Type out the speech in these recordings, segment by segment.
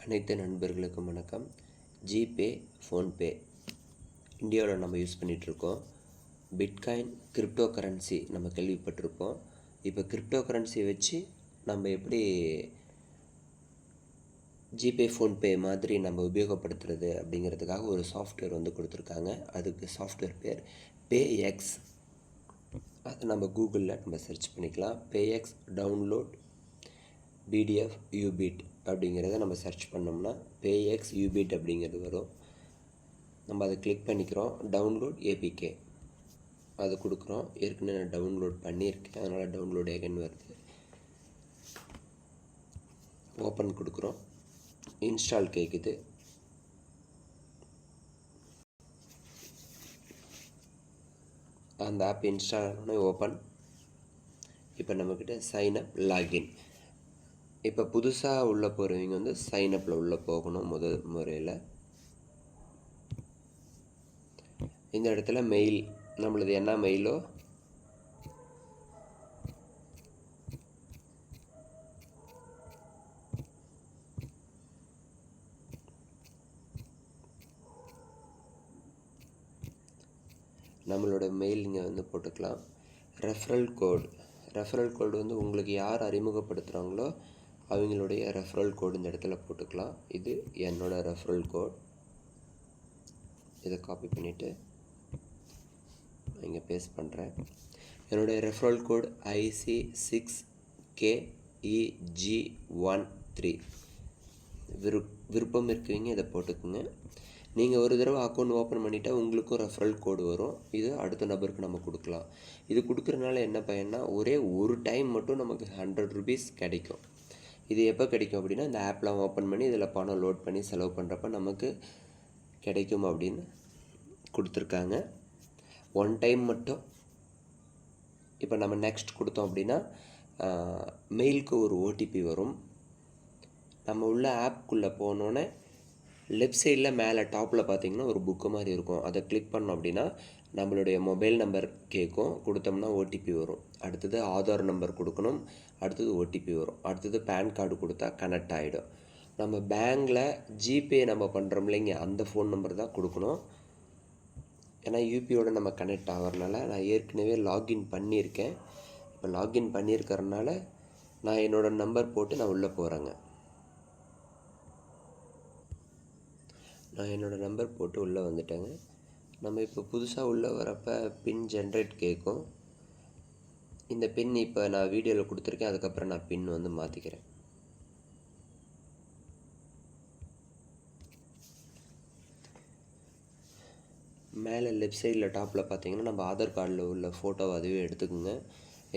அனைத்து நண்பர்களுக்கும் வணக்கம். ஜிபே, ஃபோன்பே இந்தியாவில் நம்ம யூஸ் பண்ணிகிட்ருக்கோம். பிட்காயின் கிரிப்டோ கரன்சி நம்ம கேள்விப்பட்டிருப்போம். இப்போ கிரிப்டோ கரன்சியை வச்சு நம்ம எப்படி ஜிபே, ஃபோன்பே மாதிரி நம்ம உபயோகப்படுத்துறது அப்படிங்கிறதுக்காக ஒரு சாஃப்ட்வேர் கொடுத்துருக்காங்க. அதுக்கு சாஃப்ட்வேர் பேர் பேஎக்ஸ். அதை நம்ம கூகுளில் நம்ம சர்ச் பண்ணிக்கலாம். பேஎக்ஸ் டவுன்லோட் பிடிஎஃப் யூபிட் அப்படிங்கிறத நம்ம சர்ச் பண்ணோம்னா பேஎக்ஸ் யூபிட் அப்படிங்கிறது வரும். நம்ம அதை கிளிக் பண்ணிக்கிறோம். டவுன்லோட் ஏபிகே அதை கொடுக்குறோம். ஏற்கனவே நான் டவுன்லோட் பண்ணியிருக்கேன், அதனால் டவுன்லோட் ஏகன் வருது. ஓப்பன் கொடுக்குறோம். இன்ஸ்டால் கேட்குது. அந்த ஆப் இன்ஸ்டால் ஆனோடனே ஓப்பன். இப்போ நம்மக்கிட்ட சைன்அப் லாகின். இப்போ புதுசாக உள்ளே போகிறவங்க சைனப்பில் உள்ளே போகணும். முதல் முறையில் இந்த இடத்துல மெயில், நம்மளது என்ன மெயிலோ நம்மளோட மெயில் இங்கே போட்டுக்கலாம். ரெஃபரல் கோடு உங்களுக்கு யார் அறிமுகப்படுத்துகிறாங்களோ அவங்களுடைய ரெஃபரல் கோடு இந்த இடத்துல போட்டுக்கலாம். இது என்னோட ரெஃபரல் கோட். இதை காப்பி பண்ணிவிட்டு இங்கே பேஸ்ட் பண்ணுறேன். என்னுடைய ரெஃபரல் கோட் IC6KEG13. விருப்பம் இருக்குவீங்க இதை போட்டுக்குங்க. நீங்கள் ஒரு தடவை அக்கௌண்ட் ஓப்பன் பண்ணிவிட்டால் உங்களுக்கும் ரெஃபரல் கோடு வரும். இது அடுத்த நபருக்கு நம்ம கொடுக்கலாம். இது கொடுக்குறதுனால என்ன பயன்னா, ஒரே ஒரு டைம் மட்டும் நமக்கு 100 rupees கிடைக்கும். இது எப்போ கிடைக்கும் அப்படின்னா, இந்த ஆப்லாம் ஓப்பன் பண்ணி இதில் பணம் லோட் பண்ணி செலவு பண்ணுறப்ப நமக்கு கிடைக்கும் அப்படின்னு கொடுத்துருக்காங்க. ஒன் டைம் மட்டும். இப்போ நம்ம நெக்ஸ்ட் கொடுத்தோம் அப்படின்னா மெயிலுக்கு ஒரு ஓடிபி வரும். நம்ம உள்ள ஆப்குள்ளே போனோன்னே லெஃப்ட் சைடில் மேலே டாப்பில் பார்த்தீங்கன்னா ஒரு புக்கு மாதிரி இருக்கும். அதை கிளிக் பண்ணோம் அப்படின்னா நம்மளுடைய மொபைல் நம்பர் கேட்கும். கொடுத்தோம்னா ஓடிபி வரும். அடுத்தது ஆதார் நம்பர் கொடுக்கணும். அடுத்தது ஓடிபி வரும். அடுத்தது பேன் கார்டு கொடுத்தா கனெக்ட் ஆகிடும். நம்ம பேங்கில் ஜிபே நம்ம பண்ணுறோம் இல்லைங்க, அந்த ஃபோன் நம்பர் தான் கொடுக்கணும். ஏன்னா யூபியோட நம்ம கனெக்ட் ஆகிறதுனால நான் ஏற்கனவே லாகின் பண்ணியிருக்கேன். இப்போ லாகின் பண்ணியிருக்கறனால நான் என்னோடய நம்பர் போட்டு நான் உள்ளே போகிறேங்க. நான் என்னோடய நம்பர் போட்டு உள்ளே வந்துட்டேங்க. நம்ம இப்போ புதுசாக உள்ளே வரப்போ பின் ஜென்ரேட் கேட்கும். இந்த பின் இப்போ நான் வீடியோவில் கொடுத்துருக்கேன். அதுக்கப்புறம் நான் பின் மாற்றிக்கிறேன். மேலே லெஃப்ட் சைடில் டாப்பில் பார்த்தீங்கன்னா நம்ம ஆதார் கார்டில் உள்ள ஃபோட்டோவை அதுவே எடுத்துக்கோங்க.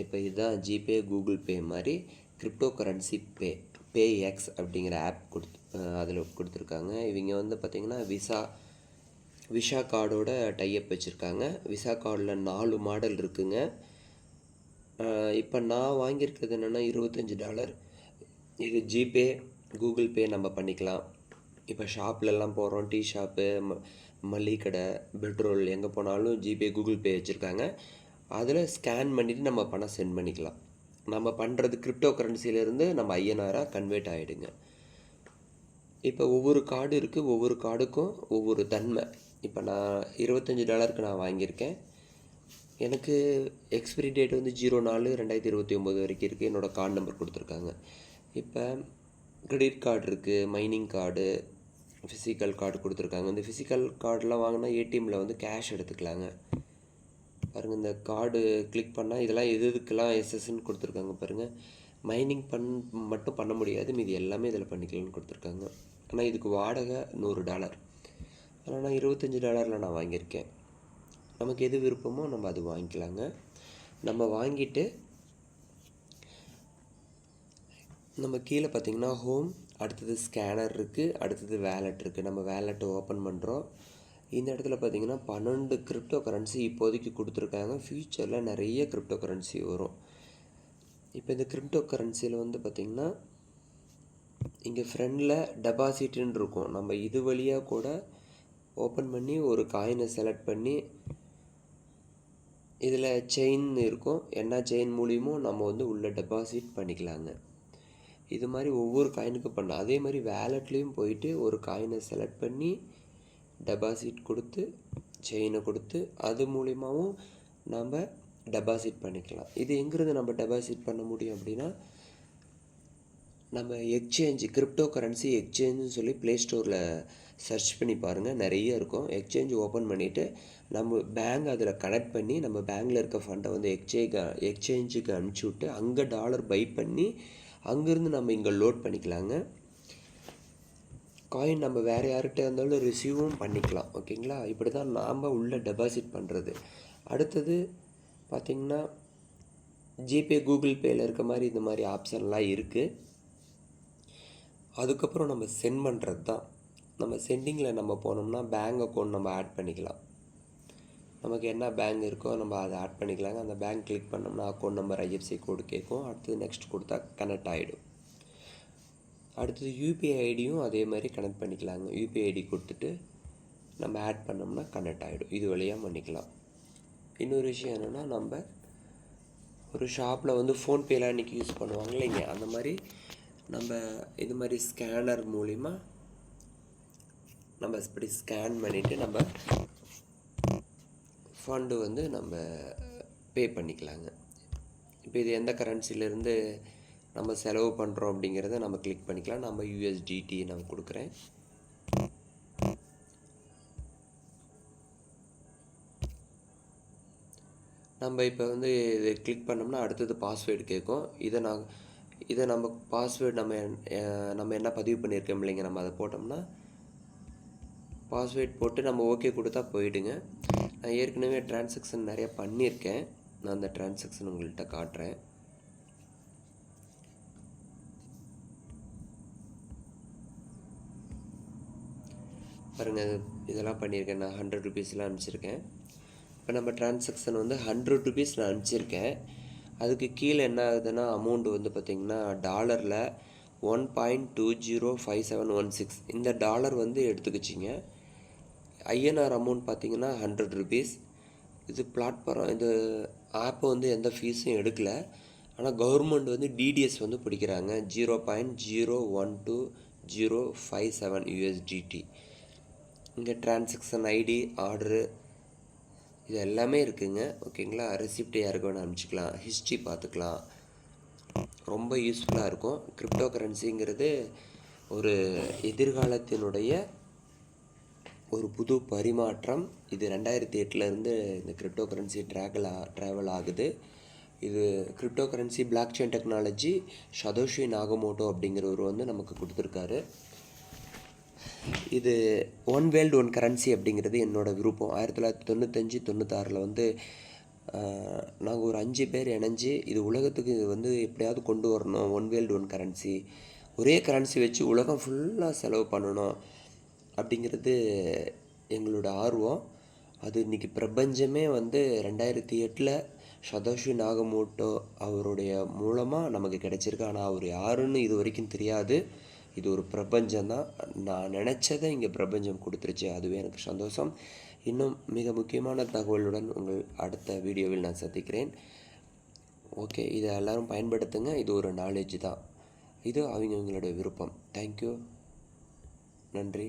இப்போ இதுதான் ஜிபே, கூகுள் பே மாதிரி கிரிப்டோ கரன்சி பேஎக்ஸ் அப்படிங்கிற ஆப் அதில் கொடுத்துருக்காங்க. இவங்க பார்த்திங்கன்னா விஷா கார்டோட டைப் வச்சுருக்காங்க. விஷா கார்டில் 4 மாடல் இருக்குங்க. இப்போ நான் வாங்கியிருக்கிறது என்னென்னா $25. இது ஜிபே, கூகுள் பே நம்ம பண்ணிக்கலாம். இப்போ ஷாப்லலாம் போகிறோம், டீ ஷாப்பு, மளிகை கடை, பெட்ரோல் எங்கே போனாலும் ஜிபே, கூகுள் பே வச்சுருக்காங்க. அதில் ஸ்கேன் பண்ணிவிட்டு நம்ம பணம் சென்ட் பண்ணிக்கலாம். நம்ம பண்ணுறது கிரிப்டோ கரன்சிலேருந்து நம்ம ஐஎன்ஆராக கன்வெர்ட் ஆகிடுங்க. இப்போ ஒவ்வொரு கார்டு இருக்குது. ஒவ்வொரு கார்டுக்கும் ஒவ்வொரு தன்மை. இப்போ நான் $25 நான் வாங்கியிருக்கேன். எனக்கு எக்ஸ்பிரி டேட் 04/2029 வரைக்கும் இருக்குது. என்னோடய கார்டு நம்பர் கொடுத்துருக்காங்க. இப்போ கிரெடிட் கார்டு இருக்குது, மைனிங் கார்டு, ஃபிசிக்கல் கார்டு கொடுத்துருக்காங்க. இந்த ஃபிசிக்கல் கார்டெலாம் வாங்கினா ஏடிஎம்மில் கேஷ் எடுத்துக்கலாங்க. பாருங்கள், இந்த கார்டு கிளிக் பண்ணால் இதெல்லாம் எதுக்கெல்லாம் எஸ்எஸ்ன்னு கொடுத்துருக்காங்க பாருங்கள். மைனிங் மட்டும் பண்ண முடியாது, மீது எல்லாமே இதில் பண்ணிக்கலாம்னு கொடுத்துருக்காங்க. ஆனால் இதுக்கு வாடகை $100. ஆனால் நான் $25 நான் வாங்கியிருக்கேன். நமக்கு எது விருப்பமோ நம்ம அது வாங்கிக்கலாங்க. நம்ம வாங்கிட்டு நம்ம கீழே பார்த்திங்கன்னா ஹோம், அடுத்தது ஸ்கேனர் இருக்குது, அடுத்தது வேலெட் இருக்குது. நம்ம வேலெட்டை ஓப்பன் பண்ணுறோம். இந்த இடத்துல பார்த்திங்கன்னா 12 கிரிப்டோ கரன்சி இப்போதைக்கு கொடுத்துருக்காங்க. ஃப்யூச்சரில் நிறைய கிரிப்டோ கரன்சி வரும். இப்போ இந்த கிரிப்டோ கரன்சியில் பார்த்திங்கன்னா இங்கே ஃப்ரெண்டில் டெபாசிட்டுன்னு இருக்கும். நம்ம இது வழியாக கூட ஓப்பன் பண்ணி ஒரு காயினை செலக்ட் பண்ணி இதில் செயின் இருக்கும். என்ன செயின் மூலியமோ நம்ம உள்ளே டெபாசிட் பண்ணிக்கலாங்க. இது மாதிரி ஒவ்வொரு காயினுக்கு பண்ணலாம். அதே மாதிரி வேலெட்லேயும் போயிட்டு ஒரு காயினை செலக்ட் பண்ணி டெபாசிட் கொடுத்து செயினை கொடுத்து அது மூலிமாவும் நம்ம டெபாசிட் பண்ணிக்கலாம். இது எங்கிறது நம்ம டெபாசிட் பண்ண முடியும் அப்படின்னா, நம்ம எக்ஸ்சேஞ்சு கிரிப்டோ கரன்சி எக்ஸ்சேஞ்சுன்னு சொல்லி ப்ளே ஸ்டோரில் சர்ச் பண்ணி பாருங்கள், நிறைய இருக்கும். எக்ஸ்சேஞ்ச் ஓப்பன் பண்ணிவிட்டு நம்ம பேங்க் அதில் கனெக்ட் பண்ணி நம்ம பேங்க்கில் இருக்க ஃபண்டை வந்து எக்ஸ்சேஞ்சுக்கு அனுப்பிச்சி விட்டு அங்கே டாலர் பை பண்ணி அங்கேருந்து நம்ம இங்கே லோட் பண்ணிக்கலாங்க. காயின் நம்ம வேறு யார்கிட்ட இருந்தாலும் ரிசீவும் பண்ணிக்கலாம். ஓகேங்களா? இப்படி தான் நாம் உள்ளே டெபாசிட் பண்ணுறது. அடுத்தது பார்த்திங்கன்னா ஜிபே கூகுள் பேயில் இருக்க மாதிரி இந்த மாதிரி ஆப்ஷன்லாம் இருக்குது. அதுக்கப்புறம் நம்ம சென்ட் பண்ணுறது தான். நம்ம சென்டிங்கில் நம்ம போனோம்னா பேங்க் அக்கௌண்ட் நம்ம ஆட் பண்ணிக்கலாம். நமக்கு என்ன பேங்க் இருக்கோ நம்ம அதை ஆட் பண்ணிக்கலாங்க. அந்த பேங்க் கிளிக் பண்ணோம்னா அக்கௌண்ட் நம்பர் ஐஎஃப்சி கோடு கேட்கும். அடுத்தது நெக்ஸ்ட் கொடுத்தா கனெக்ட் ஆகிடும். அடுத்தது யூபிஐ ஐடியும் அதே மாதிரி கனெக்ட் பண்ணிக்கலாங்க. யூபிஐ ஐடி கொடுத்துட்டு நம்ம ஆட் பண்ணோம்னா கனெக்ட் ஆகிடும். இது வழியாக பண்ணிக்கலாம். இன்னொரு விஷயம் என்னென்னா, நம்ம ஒரு ஷாப்பில் வந்து ஃபோன்பேலாம் இன்றைக்கி யூஸ் பண்ணுவாங்க இல்லைங்க, அந்த மாதிரி நம்ம இது மாதிரி ஸ்கேனர் மூலிமா நம்ம இப்படி ஸ்கேன் பண்ணிவிட்டு நம்ம ஃபண்டு வந்து நம்ம பே பண்ணிக்கலாங்க. இப்போ இது எந்த கரன்சிலேருந்து நம்ம செலவு பண்ணுறோம் அப்படிங்கிறத நம்ம கிளிக் பண்ணிக்கலாம். நம்ம யூஎஸ்டிடி நான் கொடுக்குறேன். நம்ம இப்போ வந்து இதை கிளிக் பண்ணோம்னா அடுத்தது பாஸ்வேர்டு கேட்கும். இதை நம்ம பாஸ்வேர்டு நம்ம என்ன பதிவு பண்ணியிருக்கோம் இல்லைங்க, நம்ம அதை போட்டோம்னா பாஸ்வேர்ட் போட்டு நம்ம ஓகே கொடுத்தா போயிடுங்க. நான் ஏற்கனவே ட்ரான்சாக்ஷன் நிறைய பண்ணியிருக்கேன். நான் அந்த ட்ரான்சாக்ஷன் உங்கள்கிட்ட காட்டுறேன். பாருங்கள், இதெல்லாம் பண்ணியிருக்கேன். நான் 100 ருபீஸ்லாம் அனுப்பிச்சிருக்கேன். இப்போ நம்ம ட்ரான்சாக்ஷன் வந்து 100 ருபீஸ் நான் அனுப்பிச்சிருக்கேன். அதுக்கு கீழே என்ன ஆகுதுன்னா, அமௌண்ட் வந்து பார்த்திங்கன்னா டாலரில் 1.205716 இந்த டாலர் வந்து எடுத்துக்கிச்சிங்க. ஐஎன்ஆர் அமௌண்ட் பார்த்திங்கன்னா 100 ருபீஸ். இது பிளாட்ஃபார்ம், இது ஆப்பை வந்து எந்த ஃபீஸும் எடுக்கலை. ஆனால் கவர்மெண்ட் வந்து டிடிஎஸ் வந்து பிடிக்கிறாங்க. 0.012057 யூஎஸ்டிடி. இங்கே ட்ரான்சாக்ஷன் ஐடி, ஆர்டரு இது எல்லாமே இருக்குதுங்க. ஓகேங்களா? ரெசிப்ட் யாருக்கு வேணால் அனுப்பிச்சிக்கலாம், ஹிஸ்ட்ரி பார்த்துக்கலாம். ரொம்ப யூஸ்ஃபுல்லாக இருக்கும். கிரிப்டோ கரன்சிங்கிறது ஒரு எதிர்காலத்தினுடைய ஒரு புது பரிமாற்றம். இது 2008 இந்த கிரிப்டோ கரன்சி ட்ராவல் ஆகுது. இது cryptocurrency blockchain technology Satoshi Nakamoto அப்படிங்கிறவர் வந்து நமக்கு கொடுத்துருக்காரு. இது ஒன் வேர்ல்டு ஒன் கரன்சி அப்படிங்கிறது என்னோடய விருப்பம். 1995-96 வந்து நாங்கள் ஒரு 5 பேர் இணைஞ்சு இது உலகத்துக்கு இது வந்து எப்படியாவது கொண்டு வரணும். ஒன் வேர்ல்டு ஒன் கரன்சி, ஒரே கரன்சி வச்சு உலகம் ஃபுல்லாக செலவு பண்ணணும் அப்படிங்கிறது எங்களோட ஆர்வம். அது இன்றைக்கி பிரபஞ்சமே வந்து 2008 சதோஷி நாகமோட்டோ அவருடைய மூலமாக நமக்கு கிடைச்சிருக்கு. ஆனால் அவர் யாருன்னு இது வரைக்கும் தெரியாது. இது ஒரு பிரபஞ்சம்தான். நான் நினச்சதை இங்கே பிரபஞ்சம் கொடுத்துருச்சு. அதுவே எனக்கு சந்தோஷம். இன்னும் மிக முக்கியமான தகவலுடன் உங்கள் அடுத்த வீடியோவில் நான் சந்திக்கிறேன். ஓகே, இதை எல்லோரும் பயன்படுத்துங்க. இது ஒரு நாலேஜ் தான். இது அவங்களுடைய விருப்பம். தேங்க்யூ. நன்றி.